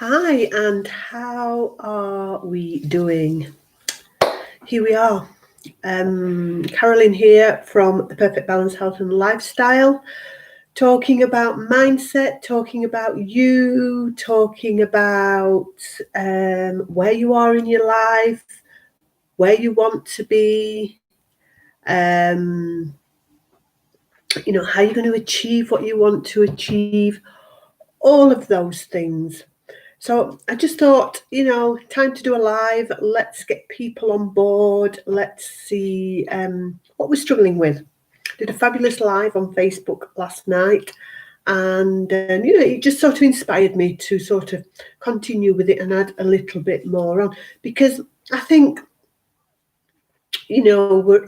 Hi, and how are we doing? Here we are. Carolyn here from The Perfect Balance Health and Lifestyle, talking about mindset, talking about you, talking about where you are in your life, where you want to be, how you're going to achieve what you want to achieve, all of those things. So I just thought, time to do a live. Let's get people on board. Let's see what we're struggling with. Did a fabulous live on Facebook last night. And, it just sort of inspired me to sort of continue with it and add a little bit more on. Because I think, we're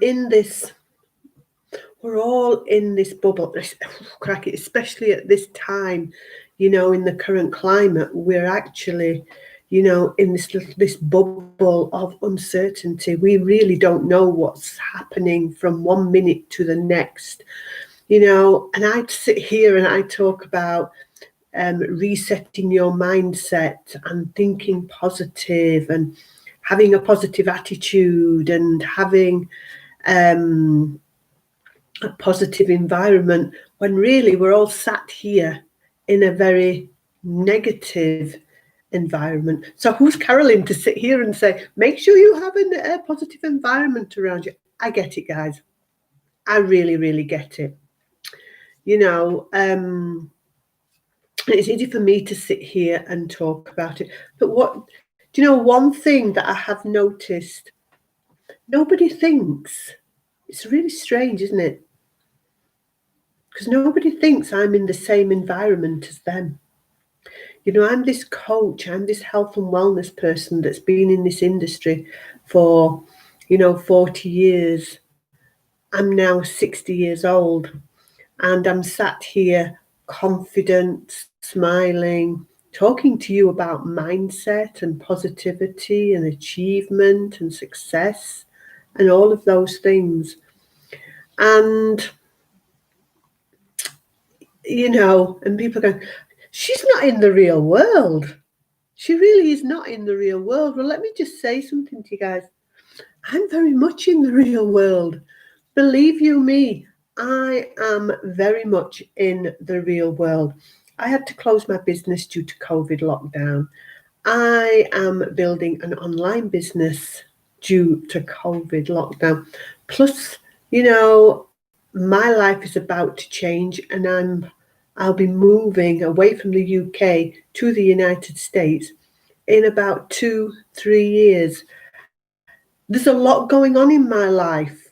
all in this bubble, especially at this time, in the current climate, we're actually, in this bubble of uncertainty. We really don't know what's happening from one minute to the next, and I'd sit here and I talk about resetting your mindset and thinking positive and having a positive attitude and having a positive environment, when really we're all sat here in a very negative environment. So who's Carolyn to sit here and say, make sure you have a positive environment around you? I get it, guys. I really, really get it. It's easy for me to sit here and talk about it. But one thing that I have noticed, nobody thinks. It's really strange, isn't it? Because nobody thinks I'm in the same environment as them. I'm this coach, I'm this health and wellness person that's been in this industry for, 40 years. I'm now 60 years old, and I'm sat here confident, smiling, talking to you about mindset and positivity and achievement and success and all of those things. And and people go, she's not in the real world. She really is not in the real world. Well, let me just say something to you guys. I'm very much in the real world. Believe you me, I am very much in the real world. I had to close my business due to COVID lockdown. I am building an online business due to COVID lockdown. Plus, my life is about to change, and I'll be moving away from the UK to the United States in about 2-3 years. There's a lot going on in my life.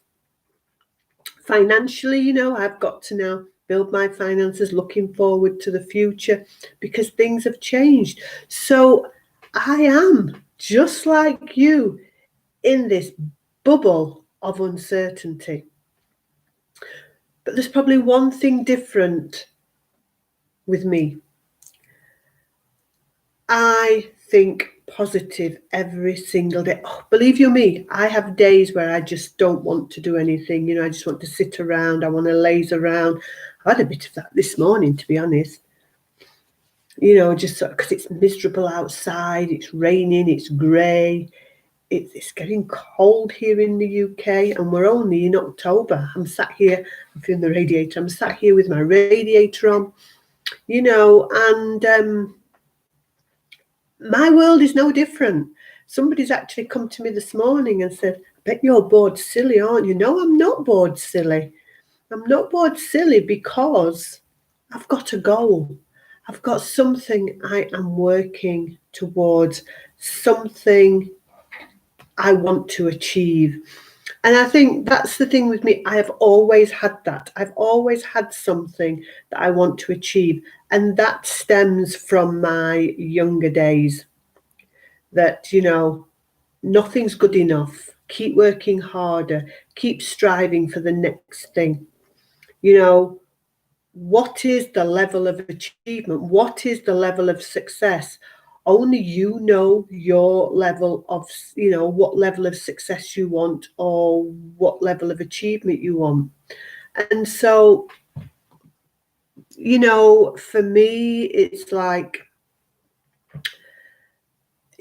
Financially, I've got to now build my finances, looking forward to the future because things have changed. So I am, just like you, in this bubble of uncertainty. But there's probably one thing different with me. I think positive every single day. Oh, believe you me, I have days where I just don't want to do anything. I just want to sit around. I want to laze around. I had a bit of that this morning, to be honest. Just because it's miserable outside, it's raining, it's grey. It's getting cold here in the UK, and we're only in October. I'm sat here, I'm feeling the radiator. I'm sat here with my radiator on, and my world is no different. Somebody's actually come to me this morning and said, I bet you're bored silly, aren't you? No, I'm not bored silly. I'm not bored silly because I've got a goal. I've got something I am working towards, something I want to achieve. And I think that's the thing with me. I have always had that. I've always had something that I want to achieve. And that stems from my younger days. That, nothing's good enough. Keep working harder. Keep striving for the next thing. What is the level of achievement? What is the level of success? Only you know your level of, what level of success you want or what level of achievement you want. And so, for me, it's like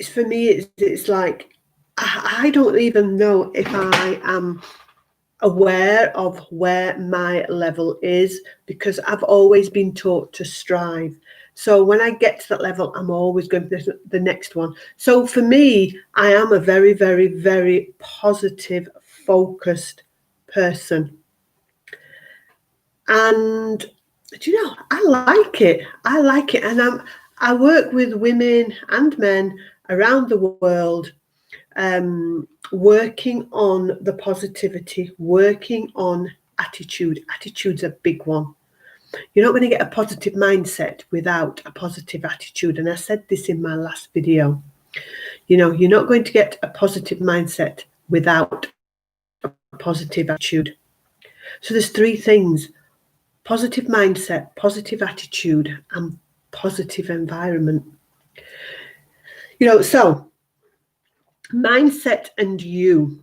for me, it's like I don't even know if I am aware of where my level is, because I've always been taught to strive. So when I get to that level, I'm always going to the next one. So for me, I am a very, very, very positive, focused person. And do you know, I like it. I like it. And I work with women and men around the world, working on the positivity, working on attitude. Attitude's a big one. You're not going to get a positive mindset without a positive attitude. And I said this in my last video. You know, you're not going to get a positive mindset without a positive attitude. So there's three things: positive mindset, positive attitude, and positive environment. You know, so mindset and you.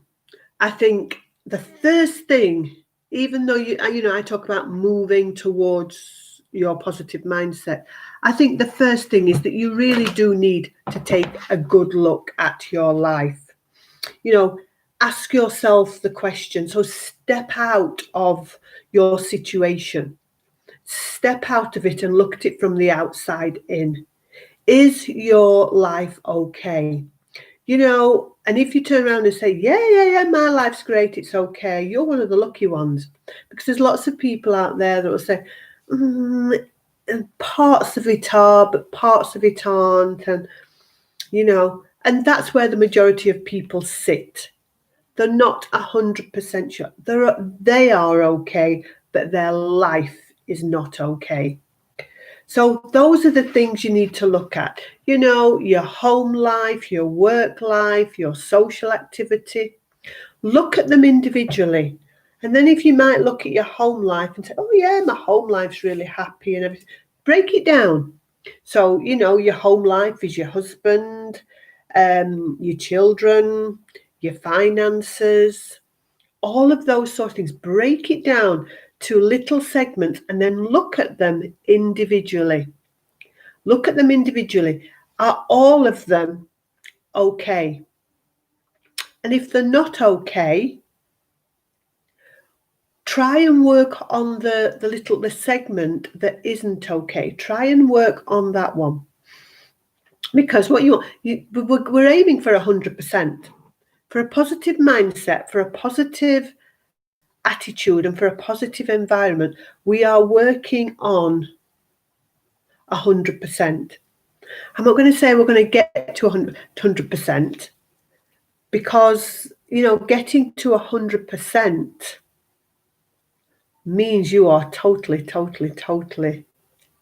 I think the first thing, even though I talk about moving towards your positive mindset, I think the first thing is that you really do need to take a good look at your life. You know, ask yourself the question. So step out of your situation, step out of it and look at it from the outside in. Is your life okay? You know, and if you turn around and say, yeah, my life's great, it's okay, you're one of the lucky ones. Because there's lots of people out there that will say, parts of it are, but parts of it aren't. And, you know, and that's where the majority of people sit. They're not 100% sure. They are okay, but their life is not okay. So those are the things you need to look at. You know, your home life, your work life, your social activity. Look at them individually. And then if you might look at your home life and say, oh yeah, my home life's really happy and everything, break it down. So, you know, your home life is your husband, your children, your finances, all of those sort of things. Break it down to little segments and then look at them individually. Look at them individually. Are all of them okay? And if they're not okay, try and work on the segment that isn't okay. Try and work on that one. Because what we're aiming for 100%. For a positive mindset, for a positive attitude, and for a positive environment, we are working on 100%. I'm not going to say we're going to get to 100%, because, you know, getting to 100% means you are totally, totally, totally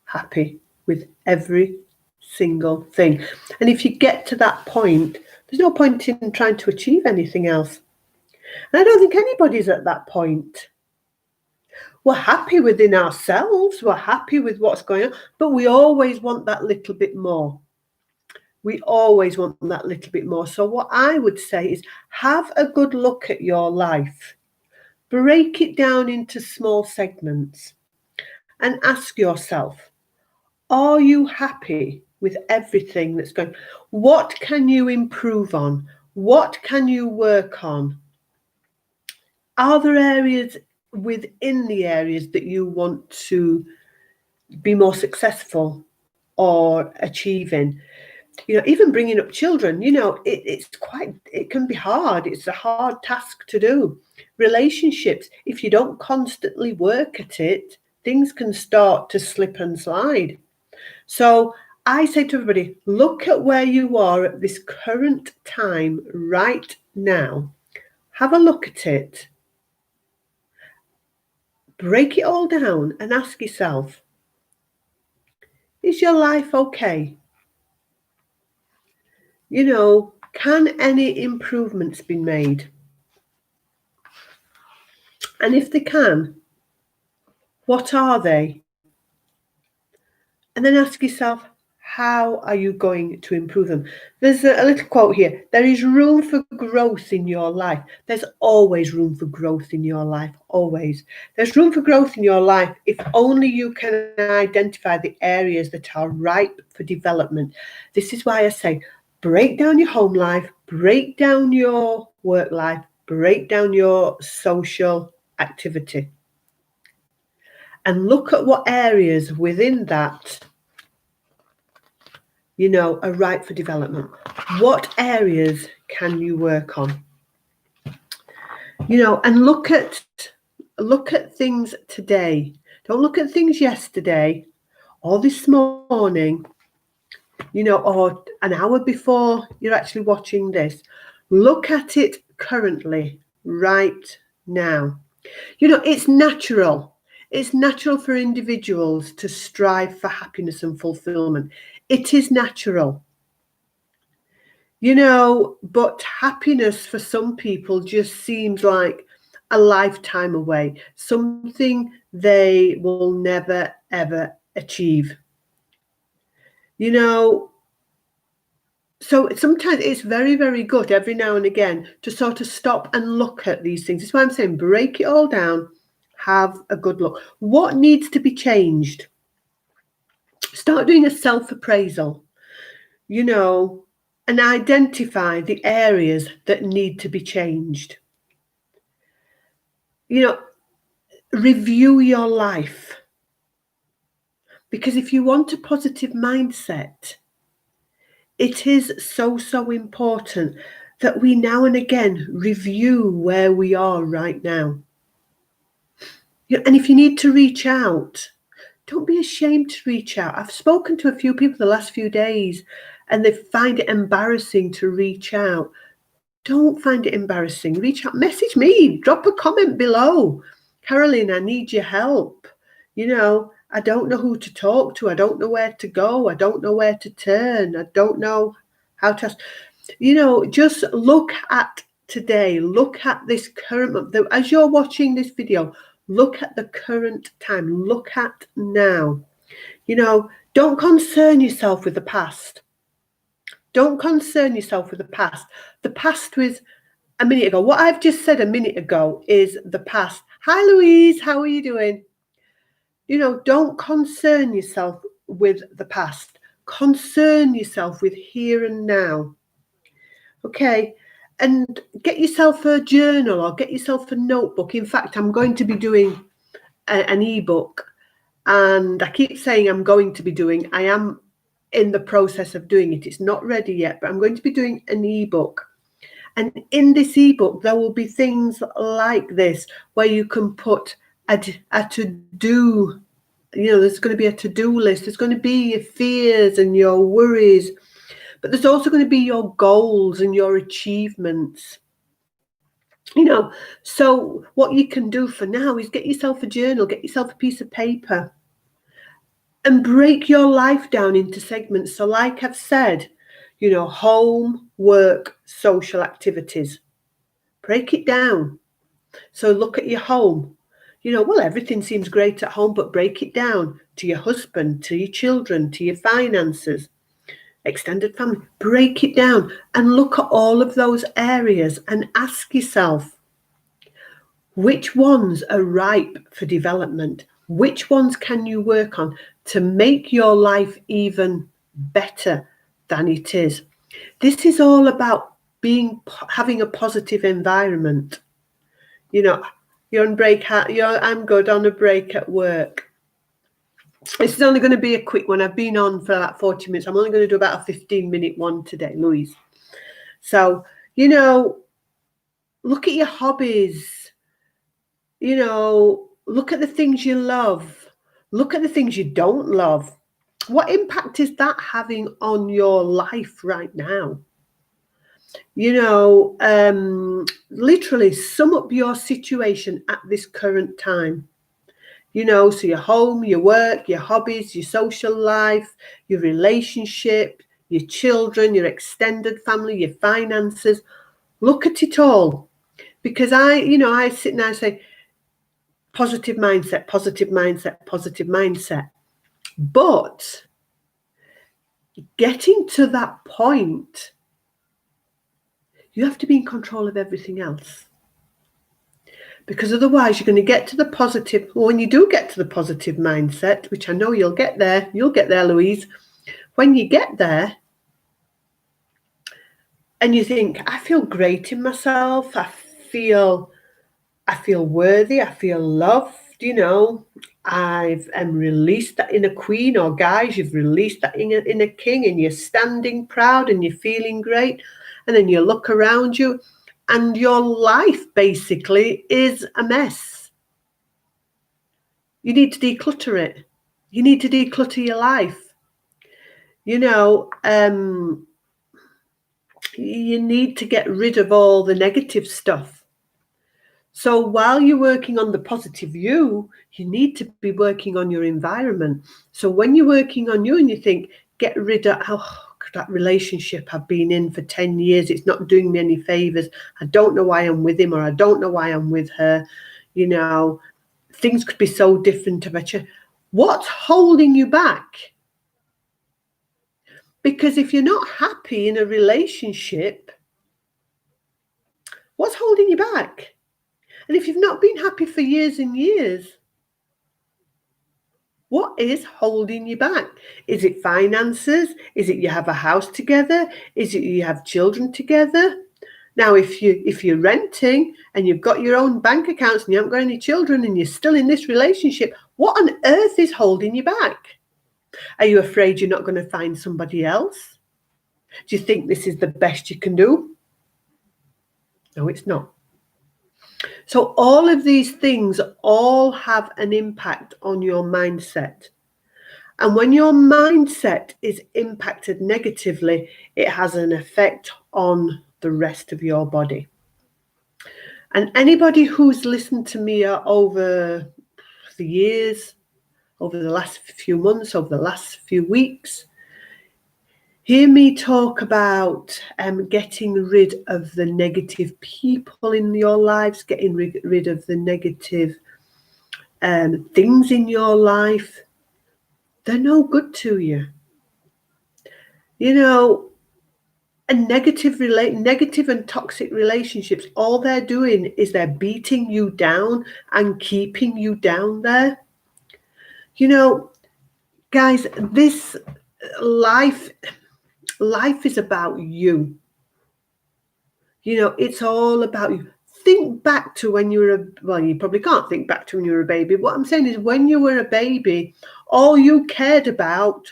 happy with every single thing. And if you get to that point, there's no point in trying to achieve anything else. And I don't think anybody's at that point. We're happy within ourselves, we're happy with what's going on, but we always want that little bit more. We always want that little bit more. So what I would say is, have a good look at your life. Break it down into small segments and ask yourself, are you happy with everything that's going on? What can you improve on? What can you work on? Are there areas within the areas that you want to be more successful or achieving? You know, even bringing up children, you know, it can be hard. It's a hard task to do. Relationships, if you don't constantly work at it, things can start to slip and slide. So I say to everybody, look at where you are at this current time right now. Have a look at it. Break it all down and ask yourself, is your life okay? You know, can any improvements be made? And if they can, what are they? And then ask yourself, how are you going to improve them? There's a little quote here. There is room for growth in your life. There's always room for growth in your life, always. There's room for growth in your life if only you can identify the areas that are ripe for development. This is why I say, break down your home life, break down your work life, break down your social activity, and look at what areas within that, are ripe for development. What areas can you work on? And look at things today. Don't look at things yesterday or this morning, or an hour before you're actually watching this. Look at it currently, right now. It's natural. It's natural for individuals to strive for happiness and fulfillment. It is natural. But happiness for some people just seems like a lifetime away, something they will never, ever achieve. So sometimes it's very, very good every now and again to sort of stop and look at these things. That's why I'm saying break it all down, have a good look. What needs to be changed? Start doing a self-appraisal, and identify the areas that need to be changed. Review your life. Because if you want a positive mindset, it is so, so important that we now and again review where we are right now. And if you need to reach out, don't be ashamed to reach out. I've spoken to a few people the last few days and they find it embarrassing to reach out. Don't find it embarrassing. Reach out, message me, drop a comment below. Carolyn, I need your help. I don't know who to talk to. I don't know where to go. I don't know where to turn. I don't know how to, just look at today. Look at this current, as you're watching this video, look at the current time. Look at now. Don't concern yourself with the past. Don't concern yourself with the past. The past was a minute ago. What I've just said a minute ago is the past. Hi, Louise. How are you doing? Don't concern yourself with the past. Concern yourself with here and now. Okay? And get yourself a journal or get yourself a notebook. In fact, I'm going to be doing an ebook. And I keep saying I'm going to be doing. I am in the process of doing it. It's not ready yet, but I'm going to be doing an ebook. And in this ebook, there will be things like this where you can put a to-do. There's going to be a to-do list. There's going to be your fears and your worries, but there's also going to be your goals and your achievements. So what you can do for now is get yourself a journal, get yourself a piece of paper, and break your life down into segments. So like I've said, home, work, social activities. Break it down. So look at your home. Everything seems great at home, but break it down to your husband, to your children, to your finances, extended family. Break it down and look at all of those areas and ask yourself, which ones are ripe for development? Which ones can you work on to make your life even better than it is? This is all about having a positive environment. You're on break. I'm good on a break at work. This is only going to be a quick one. I've been on for about 40 minutes. I'm only going to do about a 15-minute one today, Louise. So, look at your hobbies. Look at the things you love. Look at the things you don't love. What impact is that having on your life right now? Literally sum up your situation at this current time. So your home, your work, your hobbies, your social life, your relationship, your children, your extended family, your finances. Look at it all. Because I sit and I say, positive mindset, positive mindset, positive mindset. But getting to that point, you have to be in control of everything else. Because otherwise you're going to get to the positive. When you do get to the positive mindset, which I know you'll get there, Louise. When you get there, And you think, I feel great in myself. I feel worthy. I feel loved. I've released that inner queen, or guys, you've released that inner king, and you're standing proud and you're feeling great. And then you look around you and your life basically is a mess. You need to declutter it. You need to declutter your life. You need to get rid of all the negative stuff. So while you're working on the positive you need to be working on your environment. So when you're working on you and you think, get rid of that relationship I've been in for 10 years, it's not doing me any favors. I don't know why I'm with him, or I don't know why I'm with her. Things could be so different about you. What's holding you back? Because if you're not happy in a relationship, what's holding you back? And if you've not been happy for years and years, what is holding you back? Is it finances? Is it you have a house together? Is it you have children together? Now, if you're renting and you've got your own bank accounts and you haven't got any children and you're still in this relationship, what on earth is holding you back? Are you afraid you're not going to find somebody else? Do you think this is the best you can do? No, it's not. So all of these things all have an impact on your mindset. And when your mindset is impacted negatively, it has an effect on the rest of your body. And anybody who's listened to me over the years, over the last few months, over the last few weeks, hear me talk about getting rid of the negative people in your lives, getting rid of the negative things in your life. They're no good to you. And negative and toxic relationships, all they're doing is they're beating you down and keeping you down there. Guys, this life is about you. It's all about you. Think back to when you were you probably can't think back to when you were a baby. What I'm saying is, when you were a baby, all you cared about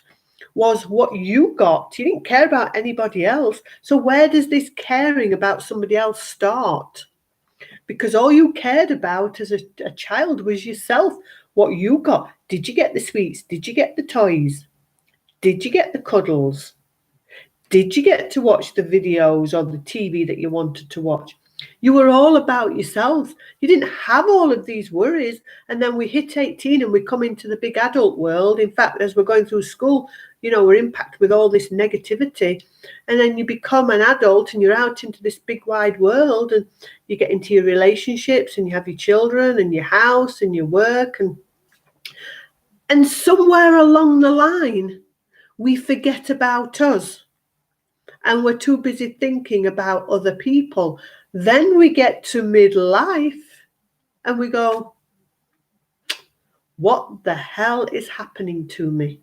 was what you got. You didn't care about anybody else. So where does this caring about somebody else start? Because all you cared about as a child was yourself, what you got. Did you get the sweets? Did you get the toys? Did you get the cuddles? Did you get to watch the videos or the TV that you wanted to watch? You were all about yourself. You didn't have all of these worries. And then we hit 18 and we come into the big adult world. In fact, as we're going through school, we're impacted with all this negativity. And then you become an adult and you're out into this big wide world, and you get into your relationships and you have your children and your house and your work. And somewhere along the line, we forget about us. And we're too busy thinking about other people. Then we get to midlife and we go, what the hell is happening to me?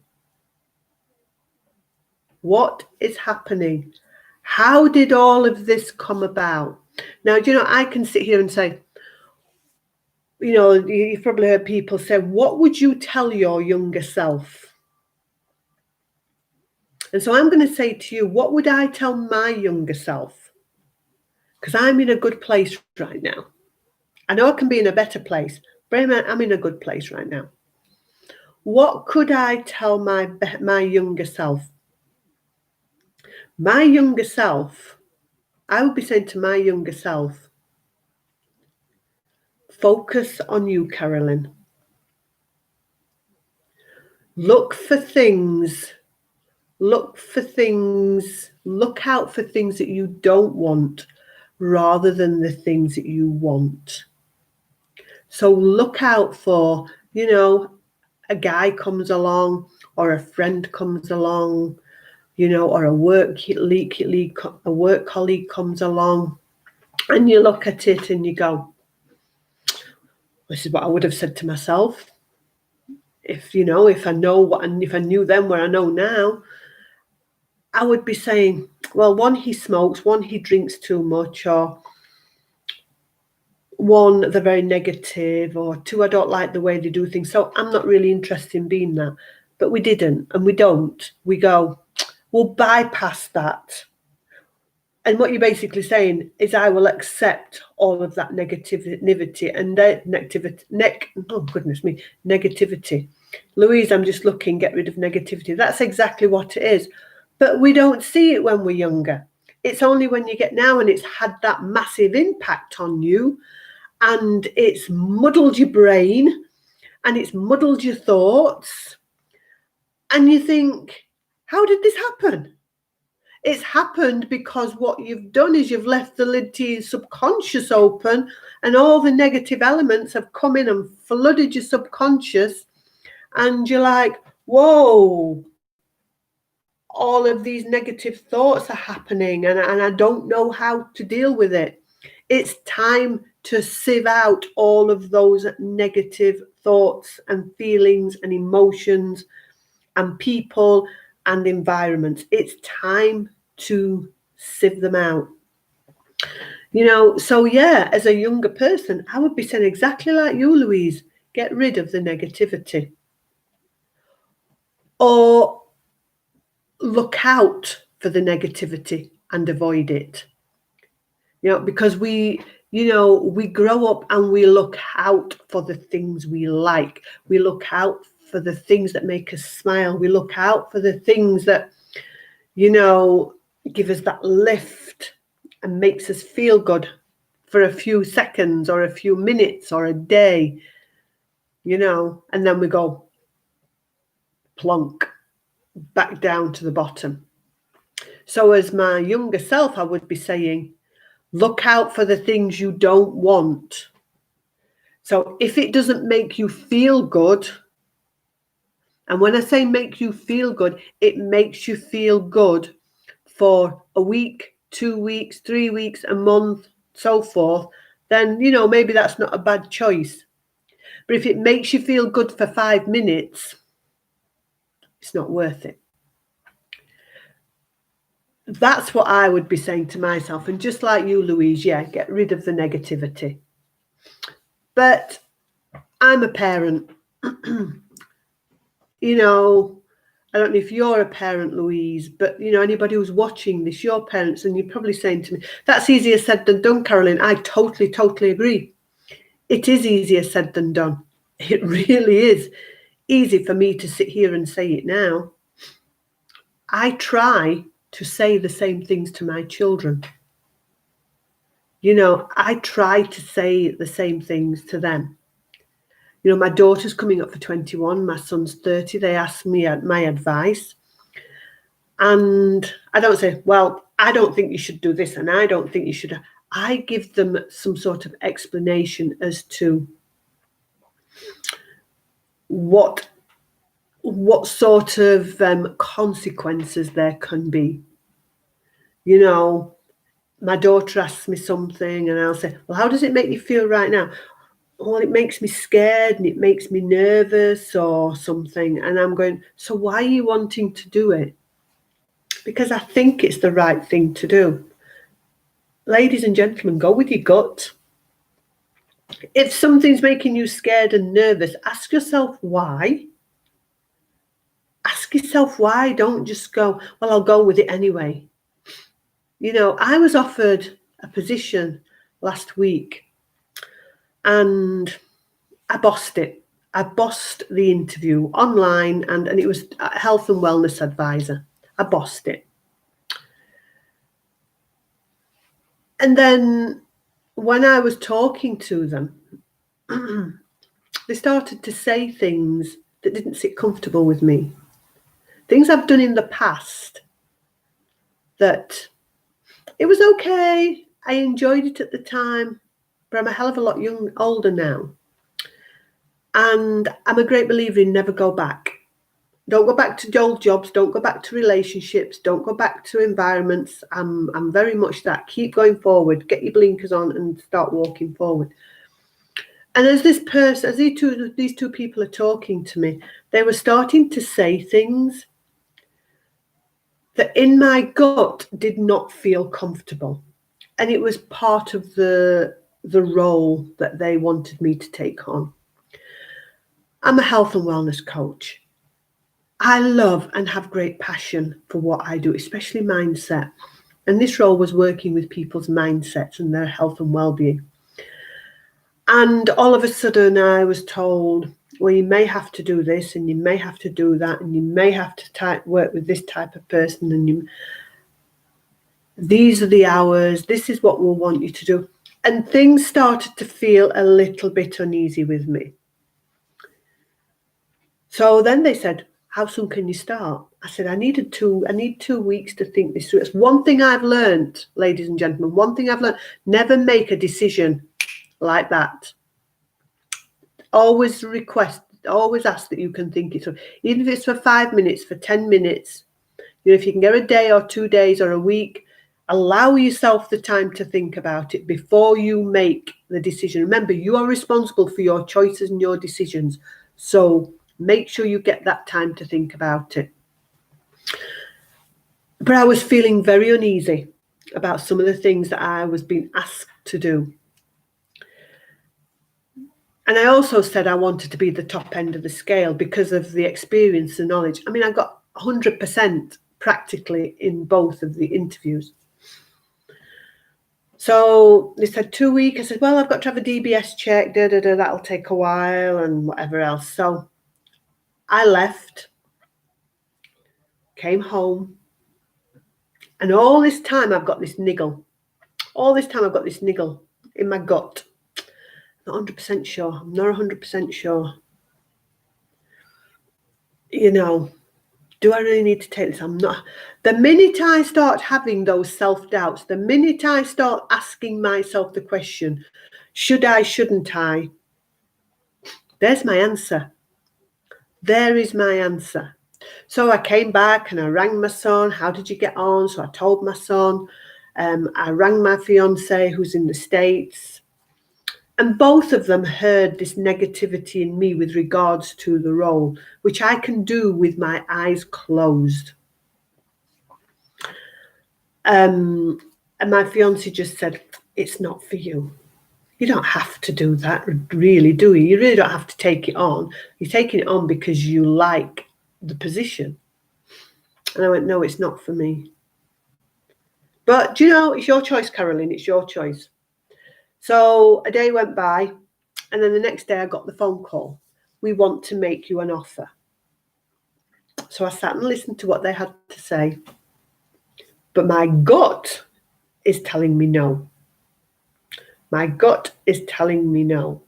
What is happening? How did all of this come about? Now, I can sit here and say, you've probably heard people say, what would you tell your younger self? And so I'm going to say to you, what would I tell my younger self? Because I'm in a good place right now. I know I can be in a better place, but I'm in a good place right now. What could I tell my younger self? My younger self, I would be saying to my younger self, focus on you, Carolyn. Look out for things that you don't want rather than the things that you want. So look out for, a guy comes along or a friend comes along, or a work colleague comes along, and you look at it and you go, this is what I would have said to myself if I knew then where I know now. I would be saying, well, one, he smokes, one, he drinks too much, or one, they're very negative, or two, I don't like the way they do things. So I'm not really interested in being that. But we didn't, and we don't. We go, we'll bypass that. And what you're basically saying is, I will accept all of that negativity and negativity. Louise, I'm just looking, get rid of negativity. That's exactly what it is. But we don't see it when we're younger. It's only when you get now and it's had that massive impact on you, and it's muddled your brain and it's muddled your thoughts. And you think, how did this happen? It's happened because what you've done is you've left the lid to your subconscious open, and all the negative elements have come in and flooded your subconscious. And you're like, whoa, all of these negative thoughts are happening, and I don't know how to deal with it. It's time to sieve out all of those negative thoughts and feelings and emotions and people and environments. It's time to sieve them out. So yeah, as a younger person, I would be saying exactly like you, Louise, get rid of the negativity. Or look out for the negativity and avoid it. Because we grow up and we look out for the things we like. We look out for the things that make us smile. We look out for the things that, give us that lift and makes us feel good for a few seconds or a few minutes or a day, and then we go plonk back down to the bottom. So as my younger self, I would be saying, look out for the things you don't want. So if it doesn't make you feel good, and when I say make you feel good, it makes you feel good for a week, 2 weeks, 3 weeks, a month, so forth, then, maybe that's not a bad choice. But if it makes you feel good for 5 minutes, it's not worth it. That's what I would be saying to myself. And just like you, Louise, yeah, get rid of the negativity. But I'm a parent. I don't know if you're a parent, Louise, but, anybody who's watching this, you're parents, and you're probably saying to me, that's easier said than done, Carolyn. I totally agree. It is easier said than done. It really is easy for me to sit here and say it now. I try to say the same things to my children. I try to say the same things to them. My daughter's coming up for 21, my son's 30. They ask me my advice. And I don't say, well, I don't think you should do this, and I don't think you should. I give them some sort of explanation as to what sort of consequences there can be. My daughter asks me something, and I'll say, well, how does it make you feel right now? Well, it makes me scared and it makes me nervous or something. And I'm going, so why are you wanting to do it? Because I think it's the right thing to do. Ladies and gentlemen, go with your gut. If something's making you scared and nervous, ask yourself why. Ask yourself why. Don't just go, well, I'll go with it anyway. I was offered a position last week and I bossed it. I bossed the interview online, and it was a health and wellness advisor. I bossed it. And then when I was talking to them, they started to say things that didn't sit comfortable with me. Things I've done in the past that it was okay. I enjoyed it at the time, but I'm a hell of a lot older now. And I'm a great believer in never go back. Don't go back to old jobs. Don't go back to relationships. Don't go back to environments. I'm very much that. Keep going forward. Get your blinkers on and start walking forward. And as these two people are talking to me, they were starting to say things that in my gut did not feel comfortable. And it was part of the role that they wanted me to take on. I'm a health and wellness coach. I love and have great passion for what I do, especially mindset. And this role was working with people's mindsets and their health and well-being. And all of a sudden I was told, well, you may have to do this and you may have to do that and you may have to work with this type of person and these are the hours, this is what we'll want you to do. And things started to feel a little bit uneasy with me. So then they said, how soon can you start? I said, I need 2 weeks to think this through. It's one thing I've learned, ladies and gentlemen, one thing I've learned, never make a decision like that. Always ask that you can think it through. Even if it's for 5 minutes, for 10 minutes, if you can get a day or 2 days or a week, allow yourself the time to think about it before you make the decision. Remember, you are responsible for your choices and your decisions. So make sure you get that time to think about it. But I was feeling very uneasy about some of the things that I was being asked to do. And I also said I wanted to be the top end of the scale because of the experience and knowledge. I mean, I got 100% practically in both of the interviews. So they said 2 weeks. I said, well, I've got to have a DBS check, that'll take a while and whatever else. So I left, came home, and all this time I've got this niggle. All this time I've got this niggle in my gut. Not 100% sure. I'm not 100% sure. Do I really need to take this? I'm not. The minute I start having those self-doubts, the minute I start asking myself the question, should I, shouldn't I? There's my answer. There is my answer. So I came back and I rang my son. How did you get on? So I told my son. I rang my fiance who's in the States. And both of them heard this negativity in me with regards to the role, which I can do with my eyes closed. And my fiance just said, it's not for you. You don't have to do that, really, do you? You really don't have to take it on. You're taking it on because you like the position. And I went, no, it's not for me. But, it's your choice, Carolyn. It's your choice. So a day went by, and then the next day I got the phone call. We want to make you an offer. So I sat and listened to what they had to say. But my gut is telling me no. My gut is telling me no.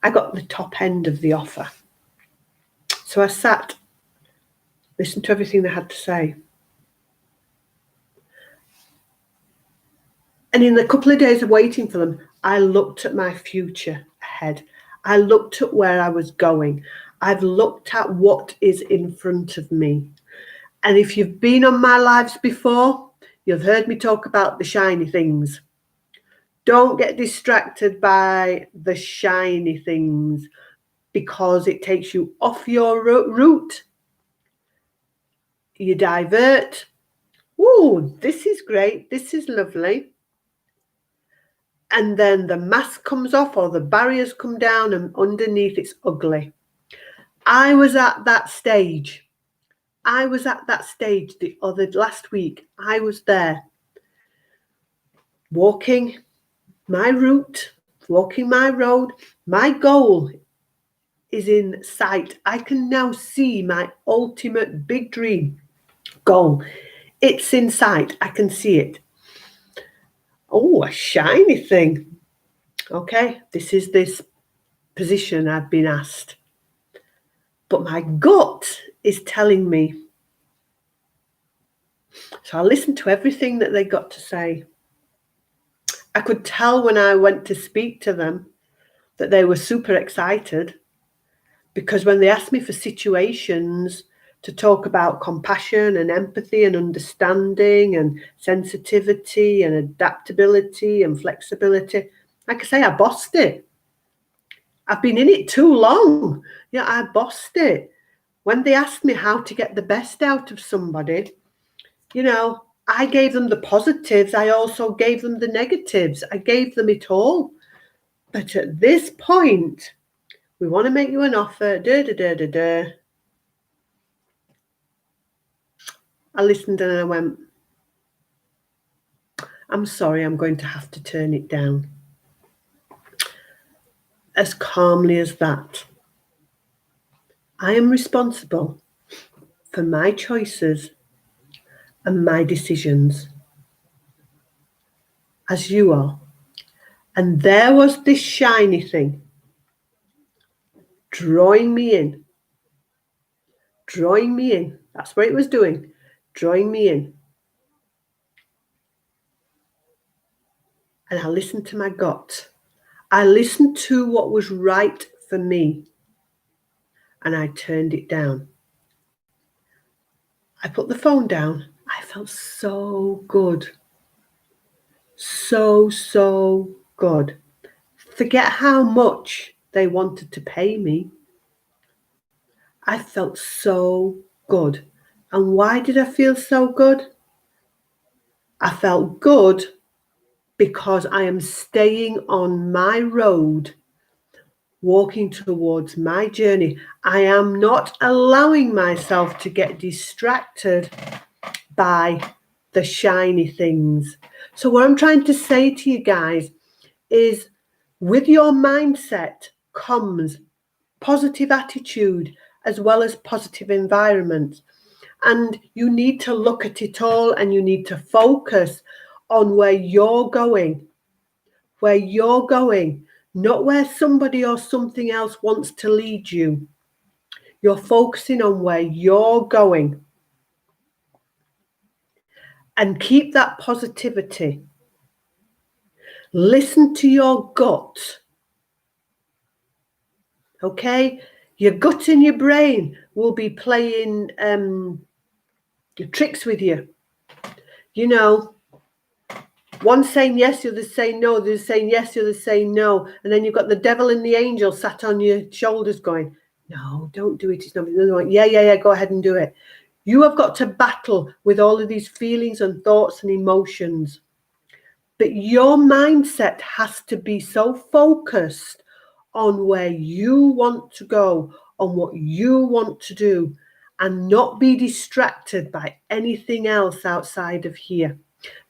I got the top end of the offer. So I sat, listened to everything they had to say. And in the couple of days of waiting for them, I looked at my future ahead. I looked at where I was going. I've looked at what is in front of me. And if you've been on my lives before, you've heard me talk about the shiny things. Don't get distracted by the shiny things because it takes you off your route. You divert. Ooh, this is great. This is lovely. And then the mask comes off or the barriers come down and underneath it's ugly. I was at that stage. Last week. I was there walking my route, walking my road. My goal is in sight. I can now see my ultimate big dream goal. It's in sight. I can see it. Oh, a shiny thing. Okay, this is this position I've been asked. But my gut is telling me. So I listened to everything that they got to say. I could tell when I went to speak to them that they were super excited because when they asked me for situations to talk about compassion and empathy and understanding and sensitivity and adaptability and flexibility, like I say, I bossed it. I've been in it too long. I bossed it. When they asked me how to get the best out of somebody, You know, I gave them the positives. I also gave them the negatives. I gave them it all. But at this point, we want to make you an offer. I listened and I went, I'm sorry, I'm going to have to turn it down. As calmly as that. I am responsible for my choices and my decisions, as you are. And there was this shiny thing drawing me in. Drawing me in. That's what it was doing. Drawing me in. And I listened to my gut. I listened to what was right for me. And I turned it down. I put the phone down. I felt so good. So good. Forget how much they wanted to pay me. I felt so good. And why did I feel so good? I felt good because I am staying on my road, walking towards my journey. I am not allowing myself to get distracted by the shiny things. So what I'm trying to say to you guys is, with your mindset comes positive attitude as well as positive environment. And you need to look at it all, and you need to focus on where you're going, not where somebody or something else wants to lead you. You're focusing on where you're going. And keep that positivity. Listen to your gut. Okay? Your gut and your brain will be playing tricks with you. You know, one saying yes, the other saying no, the other saying yes, the other saying no. And then you've got the devil and the angel sat on your shoulders going, no, don't do it. It's not the other one. Yeah, go ahead and do it. You have got to battle with all of these feelings and thoughts and emotions. But your mindset has to be so focused on where you want to go, on what you want to do, and not be distracted by anything else outside of here.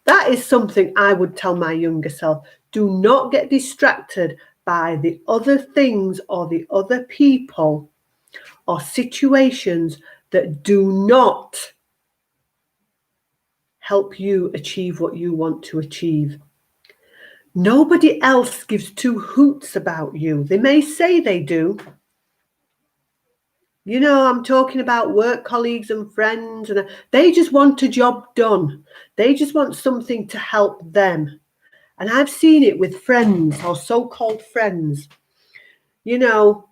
That is something I would tell my younger self. Do not get distracted by the other things or the other people or situations that do not help you achieve what you want to achieve. Nobody else gives two hoots about you. They may say they do. You know, I'm talking about work colleagues and friends, and they just want a job done. They just want something to help them. And I've seen it with friends or so-called friends. You know,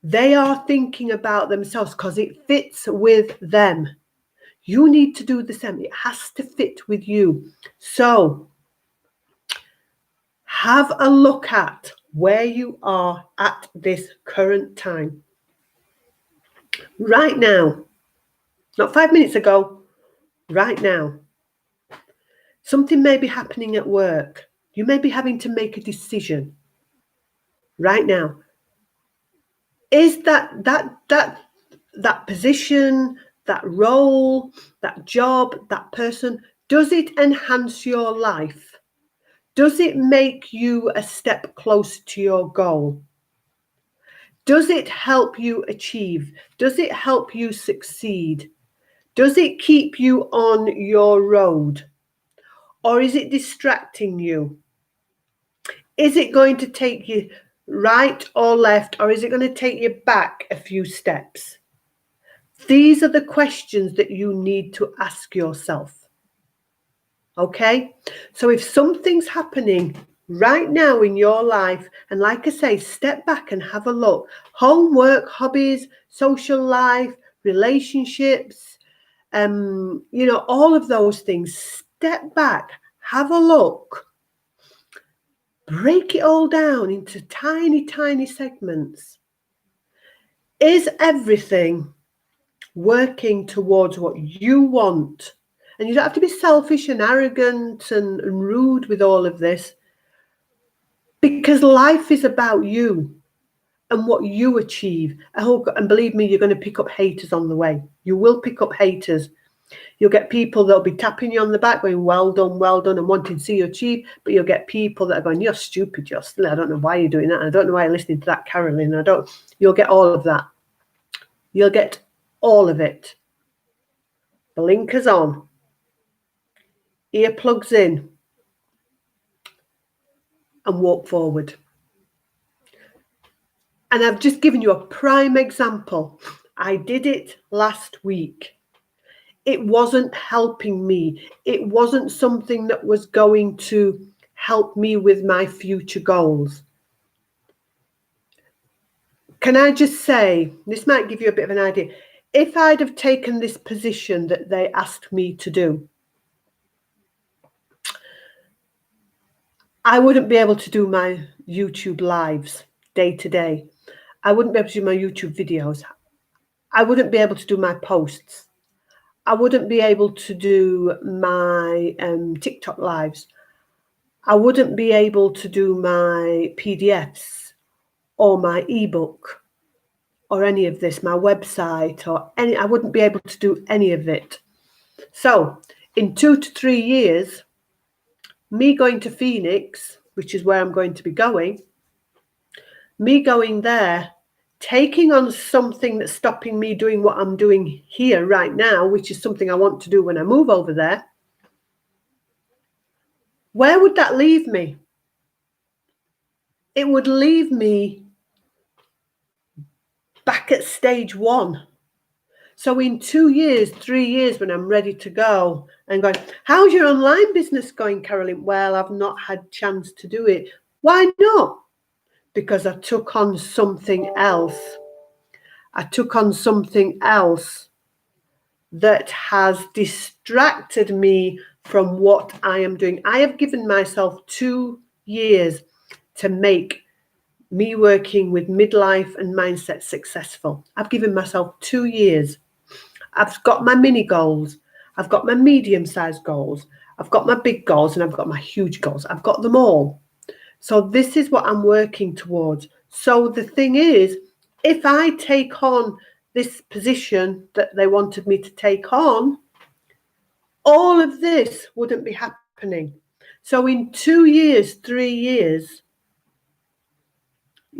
they are thinking about themselves because it fits with them. You need to do the same. It has to fit with you. So have a look at where you are at this current time. Right now. Not 5 minutes ago. Right now. Something may be happening at work. You may be having to make a decision. Right now. Is that position, that role, that job, that person, does it enhance your life? Does it make you a step closer to your goal? Does it help you achieve? Does it help you succeed? Does it keep you on your road? Or is it distracting you? Is it going to take you right or left, or is it going to take you back a few steps? These are the questions that you need to ask yourself. Okay? So if something's happening right now in your life, and like I say, step back and have a look. Homework, hobbies, social life, relationships, you know, all of those things. Step back, have a look. Break it all down into tiny segments. Is everything working towards what you want And you don't have to be selfish and arrogant and rude with all of this, because life is about you and what you achieve. And believe me, you're going to pick up haters on the way. You will pick up haters. You'll get people that'll be tapping you on the back going, well done, and wanting to see you achieve. But you'll get people that are going, you're stupid, Jocelyn. I don't know why you're doing that. I don't know why you're listening to that, Carolyn. You'll get all of that. You'll get all of it. Blinkers on. Earplugs in. And walk forward. And I've just given you a prime example. I did it last week. It wasn't helping me. It wasn't something that was going to help me with my future goals. Can I just say, this might give you a bit of an idea. If I'd have taken this position that they asked me to do, I wouldn't be able to do my YouTube lives day to day. I wouldn't be able to do my YouTube videos. I wouldn't be able to do my posts. I wouldn't be able to do my TikTok lives. I wouldn't be able to do my PDFs or my ebook or any of this, my website I wouldn't be able to do any of it. So in 2 to 3 years, me going to Phoenix, which is where I'm going to be going, me going there, taking on something that's stopping me doing what I'm doing here right now, which is something I want to do when I move over there, where would that leave me? It would leave me back at stage 1. So in 2 years, 3 years, when I'm ready to go and going, how's your online business going, Carolyn? Well, I've not had chance to do it. Why not? Because I took on something else. I took on something else that has distracted me from what I am doing. I have given myself 2 years to make me working with midlife and mindset successful. I've given myself 2 years. I've got my mini goals. I've got my medium-sized goals. I've got my big goals, and I've got my huge goals. I've got them all. So this is what I'm working towards. So the thing is, if I take on this position that they wanted me to take on, all of this wouldn't be happening. So in 2 years, 3 years,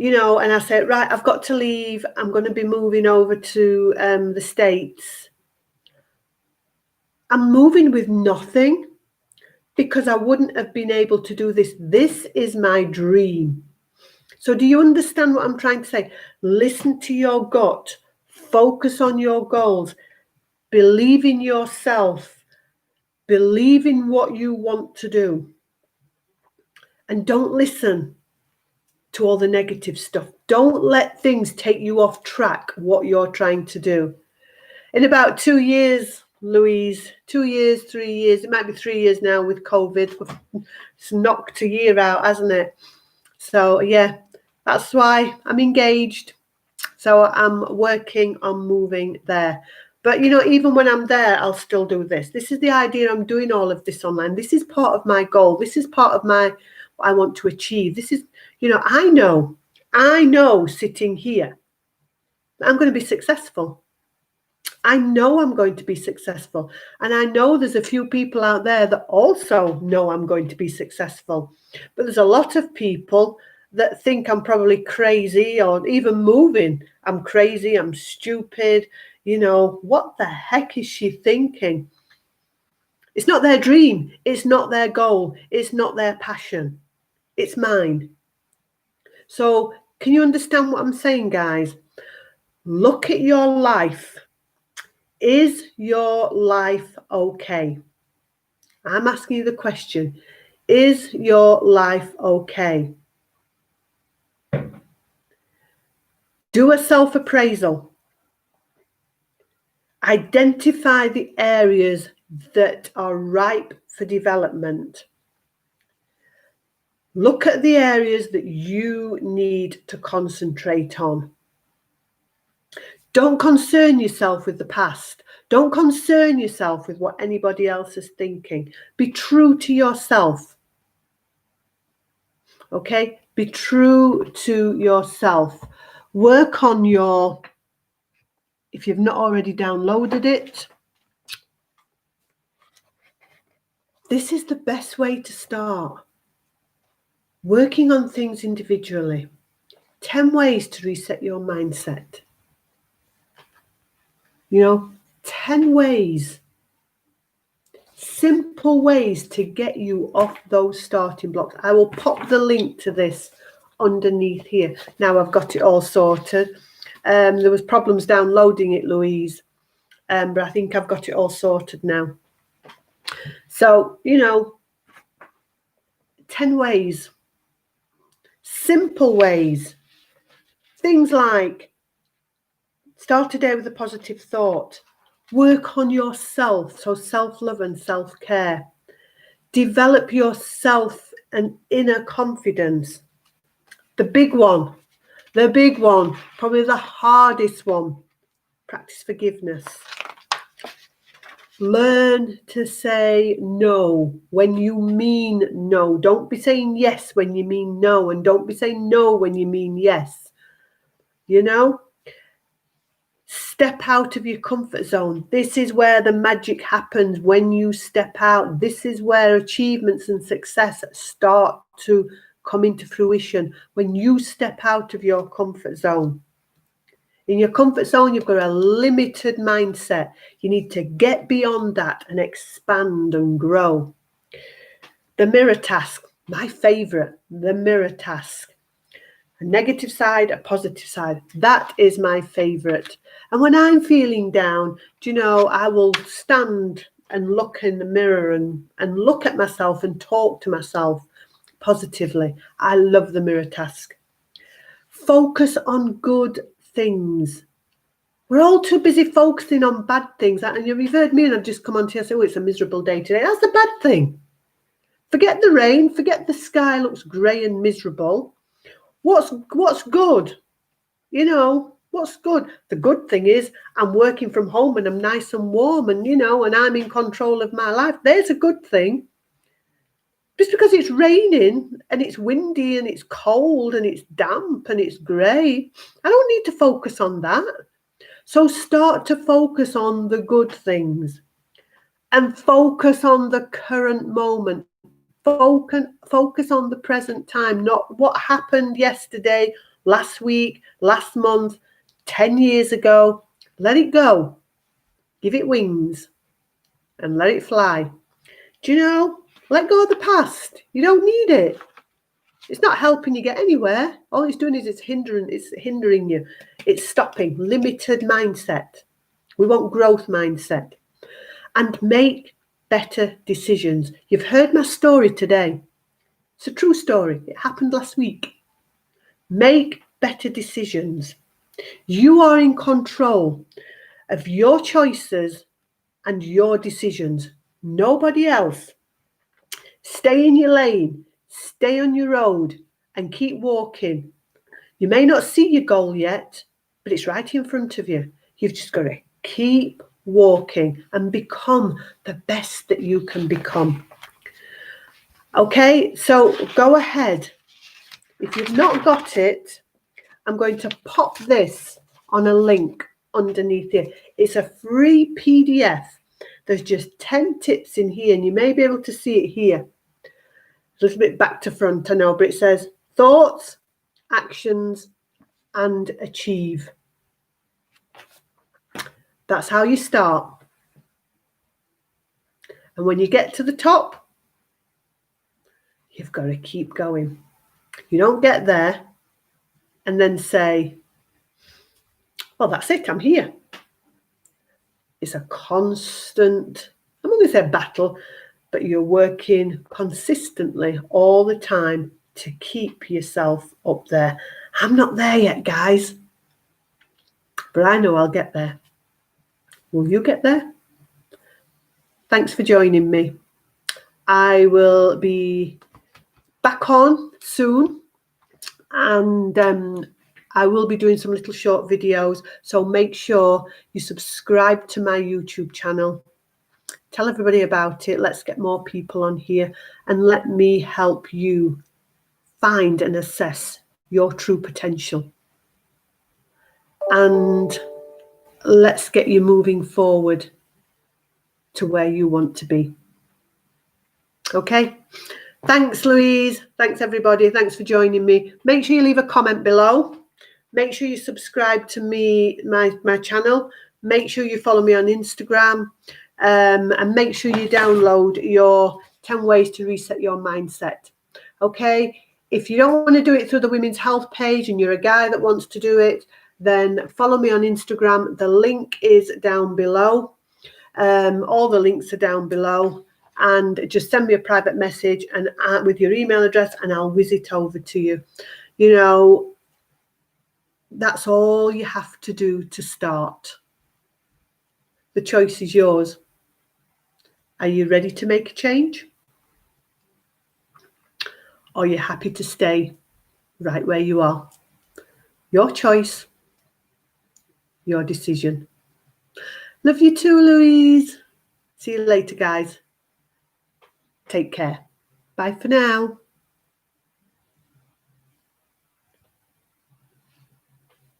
and I said, right, I've got to leave. I'm going to be moving over to the States. I'm moving with nothing because I wouldn't have been able to do this. This is my dream. So do you understand what I'm trying to say? Listen to your gut. Focus on your goals. Believe in yourself. Believe in what you want to do. And don't listen to all the negative stuff. Don't let things take you off track what you're trying to do. In about 2 years, Louise, 2 years, 3 years, it might be 3 years now with COVID. It's knocked a year out, hasn't it? So yeah, that's why I'm engaged. So I'm working on moving there. But even when I'm there, I'll still do this. This is the idea. I'm doing all of this online. This is part of my goal. This is part of what I want to achieve. This is, I know sitting here, I'm going to be successful. I know I'm going to be successful. And I know there's a few people out there that also know I'm going to be successful. But there's a lot of people that think I'm probably crazy, or even moving. I'm crazy. I'm stupid. What the heck is she thinking? It's not their dream. It's not their goal. It's not their passion. It's mine. So can you understand what I'm saying, guys? Look at your life. Is your life okay? I'm asking you the question. Is your life okay? Do a self-appraisal. Identify the areas that are ripe for development. Look at the areas that you need to concentrate on. Don't concern yourself with the past. Don't concern yourself with what anybody else is thinking. Be true to yourself. Okay? Be true to yourself. Work on your, if you've not already downloaded it, this is the best way to start. Working on things individually. 10 ways to reset your mindset. 10 ways. Simple ways to get you off those starting blocks. I will pop the link to this underneath here. Now I've got it all sorted. There was problems downloading it, Louise, but I think I've got it all sorted now. So, 10 ways. Simple ways. Things like start a day with a positive thought. Work on yourself, so self-love and self-care. Develop yourself an inner confidence. The big one, probably the hardest one, practice forgiveness. Learn to say no when you mean no. Don't be saying yes when you mean no, and don't be saying no when you mean yes. Step out of your comfort zone. This is where the magic happens when you step out. This is where achievements and success start to come into fruition, when you step out of your comfort zone. In your comfort zone, you've got a limited mindset. You need to get beyond that and expand and grow. The mirror task, my favorite, the mirror task. A negative side, a positive side. That is my favorite. And when I'm feeling down, I will stand and look in the mirror and look at myself and talk to myself positively. I love the mirror task. Focus on good things. We're all too busy focusing on bad things. And you've heard me, and I've just come on to you and say, it's a miserable day today. That's the bad thing. Forget the rain. Forget the sky looks grey and miserable. What's good? What's good? The good thing is I'm working from home and I'm nice and warm and, and I'm in control of my life. There's a good thing. Just because it's raining and it's windy and it's cold and it's damp and it's grey, I don't need to focus on that. So start to focus on the good things and focus on the current moment. Focus on the present time, not what happened yesterday, last week, last month, 10 years ago. Let it go. Give it wings and let it fly. Let go of the past. You don't need it. It's not helping you get anywhere. All it's doing is it's hindering you. It's stopping. Limited mindset. We want growth mindset. And make better decisions. You've heard my story today. It's a true story. It happened last week. Make better decisions. You are in control of your choices and your decisions. Nobody else. Stay in your lane. Stay on your road and keep walking. You may not see your goal yet, but it's right in front of you. You've just got to keep walking and become the best that you can become. Okay, so go ahead. If you've not got it, I'm going to pop this on a link underneath here. It's a free PDF. There's just 10 tips in here, and you may be able to see it here. A little bit back to front, I know, but it says thoughts, actions, and achieve. That's how you start. And when you get to the top, you've got to keep going. You don't get there and then say, well, that's it, I'm here. It's a constant, I'm not going to say battle, but you're working consistently all the time to keep yourself up there. I'm not there yet, guys, but I know I'll get there. Will you get there? Thanks for joining me. I will be back on soon, and I will be doing some little short videos, so make sure you subscribe to my YouTube channel. Tell everybody about it. Let's get more people on here, and let me help you find and assess your true potential. And let's get you moving forward to where you want to be. Okay? Thanks, Louise. Thanks, everybody. Thanks for joining me. Make sure you leave a comment below. Make sure you subscribe to my channel. Make sure you follow me on Instagram. And make sure you download your 10 ways to reset your mindset. Okay? If you don't want to do it through the Women's Health page and you're a guy that wants to do it, then follow me on Instagram. The link is down below. All the links are down below. And just send me a private message and with your email address, and I'll whiz it over to you. You know, that's all you have to do to start. The choice is yours. Are you ready to make a change? Or are you happy to stay right where you are? Your choice, your decision. Love you too, Louise. See you later, guys. Take care. Bye for now.